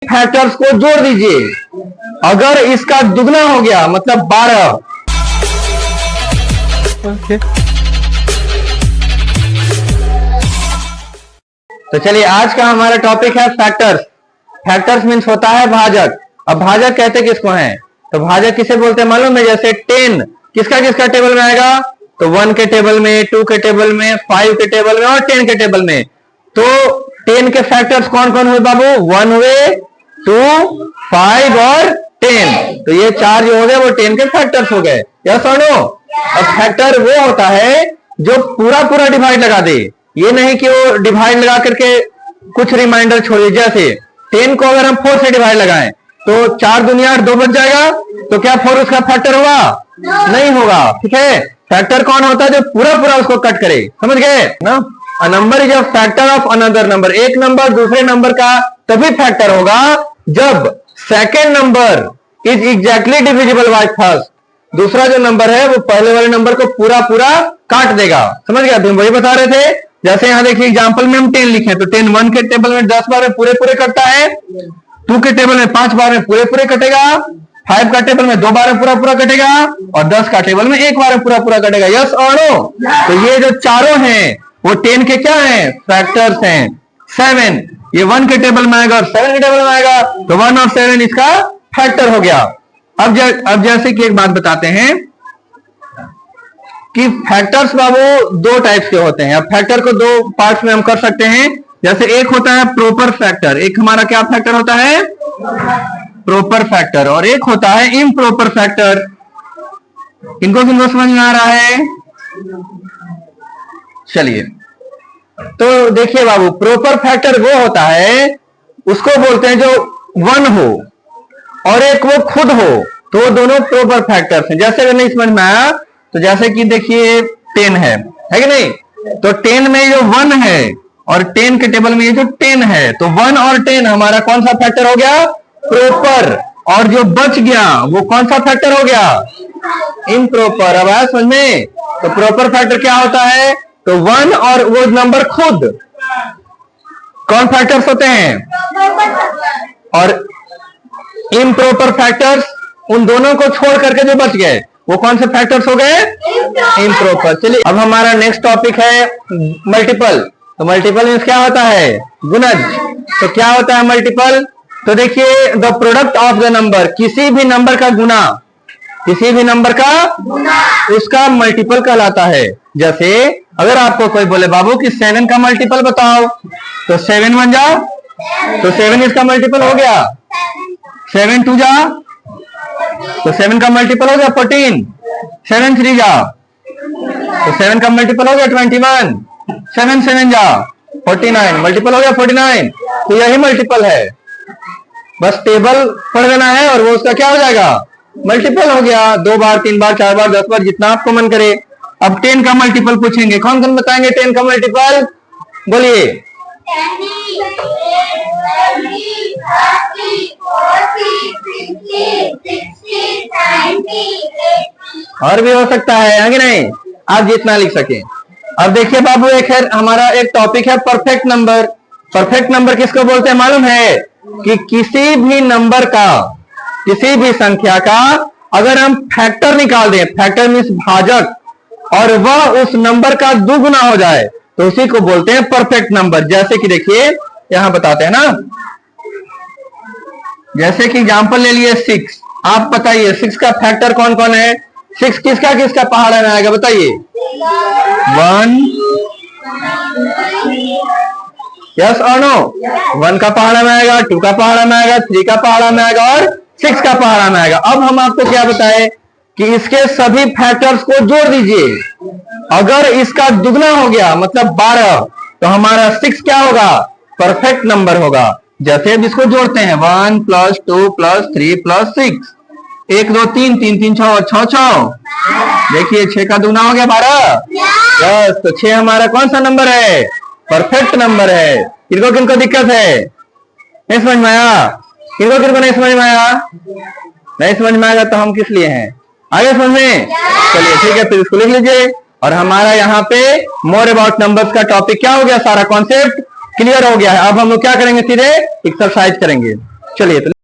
Factors को जोड़ दीजिए। अगर इसका दुगना हो गया मतलब 12। ओके तो चलिए आज का हमारा टॉपिक है फैक्टर्स। फैक्टर्स मीन्स होता है भाजक। अब भाजक कहते किसको हैं? तो भाजक किसे बोलते हैं मालूम है? जैसे 10 किसका किसका टेबल में आएगा? तो 1 के टेबल में, 2 के टेबल में, 5 के टेबल में और 10 के टेबल में। तो 10 के फैक्टर्स कौन कौन हुए बाबू? 1 हुए, 2, 5 और 10। तो ये 4 जो हो गए वो 10 के फैक्टर्स हो गए। यस और नो? अब फैक्टर वो होता है जो पूरा पूरा डिवाइड लगा दे। ये नहीं कि वो डिवाइड लगा करके कुछ रिमाइंडर छोड़े। जैसे 10 को अगर हम 4 से डिवाइड लगाएं तो 4 दुनिया 2 बच जाएगा। तो क्या 4 उसका फैक्टर होगा? नहीं होगा। ठीक है, फैक्टर कौन होता है? जो पूरा पूरा उसको कट करे। समझ गए ना? A number is a factor of another number. एक नंबर दूसरे नंबर का तभी फैक्टर होगा जब second number is exactly divisible by first. दूसरा जो नंबर है वो पहले वाले नंबर को पूरा पूरा काट देगा। समझ गया? हम वही बता रहे थे। जैसे यहां देखिए एग्जांपल में हम 10 लिखे तो 10 1 के टेबल में 10 बार में पूरे पूरे कटता है, 2 के टेबल में 5 बार में पूरे पूरे कटेगा, 5 का टेबल में 2 बार में पूरा पूरा कटेगा और 10 का टेबल में 1 बार में पूरा पूरा कटेगा। यस और नो? तो ये जो चारों हैं वो 10 के क्या हैं? फैक्टर्स हैं। 7 ये 1 के टेबल में आएगा और 7 के टेबल में आएगा तो 1 और 7 इसका फैक्टर हो गया। अब जैसे कि एक बात बताते हैं कि फैक्टर्स बाबू 2 टाइप्स के होते हैं। अब फैक्टर को 2 पार्ट्स में हम कर सकते हैं। जैसे एक होता है प्रॉपर फैक्टर। एक हमारा क्या फैक्टर होता है? Proper factor. और एक होता है इम्प्रॉपर फैक्टर। इनको किनको समझ में आ रहा है? चलिए तो देखिए बाबू, प्रॉपर फैक्टर वो होता है उसको बोलते हैं जो 1 हो और एक वो खुद हो, तो दोनों प्रॉपर फैक्टर्स हैं। जैसे अगर नहीं समझ में आया तो जैसे कि देखिए 10 है कि नहीं? तो 10 में जो 1 है और 10 के टेबल में ये जो 10 है तो 1 और 10 हमारा कौन सा फैक्टर हो गया? प्रॉपर। और जो बच गया वो कौन सा फैक्टर हो गया? इम्प्रॉपर। अब आया समझ में? तो प्रॉपर फैक्टर क्या होता है? तो 1 और वो नंबर खुद कौन फैक्टर्स होते हैं? और इम्प्रॉपर फैक्टर्स उन दोनों को छोड़ करके जो बच गए वो कौन से फैक्टर्स हो गए? इम्प्रॉपर। चलिए अब हमारा नेक्स्ट टॉपिक है मल्टीपल। तो मल्टीपल मीन्स क्या होता है? गुणज। तो क्या होता है मल्टीपल? तो देखिए the product of the number, किसी भी नंबर का गुना, किसी भी नंबर का उसका मल्टीपल कहलाता है। जैसे अगर आपको कोई बोले बाबू कि 7 का मल्टीपल बताओ तो 7 बन जाओ तो 7 इसका मल्टीपल हो गया। 7 2 जा तो 7 का मल्टीपल हो गया 14। 7 3 जा तो 7 का मल्टीपल हो गया 21। 7 7 जा 49, मल्टीपल हो गया 49। तो यही मल्टीपल है। बस टेबल पढ़ लेना है और वो उसका क्या हो जाएगा? मल्टीपल हो गया। 2 बार 3 बार 4 बार 10 बार जितना आपको मन करे। अब 10 का मल्टीपल पूछेंगे, कौन कौन बताएंगे 10 का मल्टीपल? बोलिए। और भी हो सकता है कि नहीं? आप जितना लिख सके। अब देखिए बाबू, एक है हमारा एक टॉपिक है परफेक्ट नंबर। परफेक्ट नंबर किसको बोलते हैं मालूम है? कि किसी भी नंबर का, किसी भी संख्या का अगर हम फैक्टर निकाल दें, फैक्टर मीन्स भाजक, और वह उस नंबर का दुगुना हो जाए तो उसी को बोलते हैं परफेक्ट नंबर। जैसे कि देखिए यहां बताते हैं ना, जैसे कि एग्जांपल ले लिए 6। आप बताइए 6 का फैक्टर कौन कौन है? 6 किसका किसका पहाड़ा में आएगा बताइए? 1, यस और नो? 1 का पहाड़ा में आएगा, 2 का पहाड़ा में आएगा, 3 का पहाड़ा में आएगा और 6 का पहाड़ा में आएगा। अब हम आपको क्या बताएं कि इसके सभी फैक्टर्स को जोड़ दीजिए। अगर इसका दुगना हो गया मतलब 12 तो हमारा 6 क्या होगा? परफेक्ट नंबर होगा। जैसे अब इसको जोड़ते हैं 1 + 2 + 3 + 6, 1 2 3 3 3 6 6 6। देखिए 6 का दुगना हो गया 12। यस, तो 6 हमारा कौन सा नंबर है? परफेक्ट नंबर है। किनको किनको दिक्कत है? नहीं समझ में आया? किनको किनको नहीं समझ में आया? नहीं समझ में आएगा तो हम किस लिए हैं? आगे समझ में? चलिए ठीक है, फिर इसको लिख लीजिए। और हमारा यहाँ पे मोर अबाउट नंबर्स का टॉपिक क्या हो गया? सारा कॉन्सेप्ट क्लियर हो गया है। अब हम लोग क्या करेंगे? सीधे एक्सरसाइज करेंगे। चलिए तो